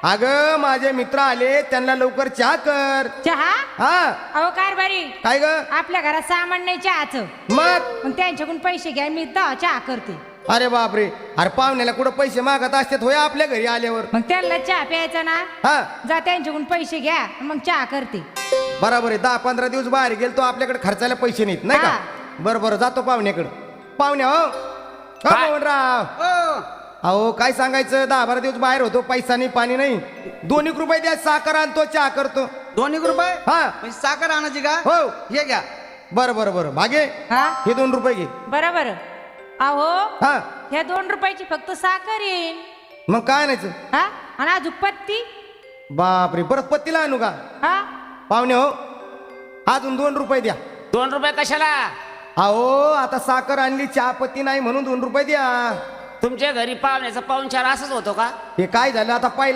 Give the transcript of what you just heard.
अगं माझे मित्र आले, त्यांना लवकर चहा कर. चहा? हा. अहो कारभारी, काय ग? आपल्या घरात सामान नाही चहाचं. मग त्यांच्याकडून पैसे घ्या, मी चहा करते. अरे बापरे, अरे पाहुण्याला कुठं पैसे मागत असतात होय आपल्या घरी आल्यावर. मग त्यांना चहा प्यायचा ना, हा जा त्यांच्याकडून पैसे घ्या, मग चहा करते. बरोबर आहे. 10-15 दिवस बाहेर गेलो, आपल्याकडे खर्चायला पैसे नाहीत नाही का? बरं बरं, जातो पाहुण्याकडे. पाहुण्या हो मोहनराव, अहो काय सांगायचं, 10-12 दिवस बाहेर होतो, पैसा नाही पाणी नाही. 2 रुपये द्या, साखर आणतो, चहा करतो. 2 रुपये? हा. म्हणजे साखर आणायची का? हो. हे घ्या. बरं बरं बरं, भागे हा हे 2 रुपये घे. बरोबर. अहो हा ह्या 2 रुपयाची फक्त साखर येईल. मग काय आणायचं? हा आणि अजून पत्ती. बापरे, परत पत्तीला आणू का? हा पाहुणे हो, अजून 2 रुपये द्या. 2 रुपये कशाला? अहो आता साखर आणली, चहा पत्ती नाही म्हणून 2 रुपये द्या. तुमच्या घरी पाहुण्याचा पाहुणचार असंच होतो का? हे काय झालं आता, पहिला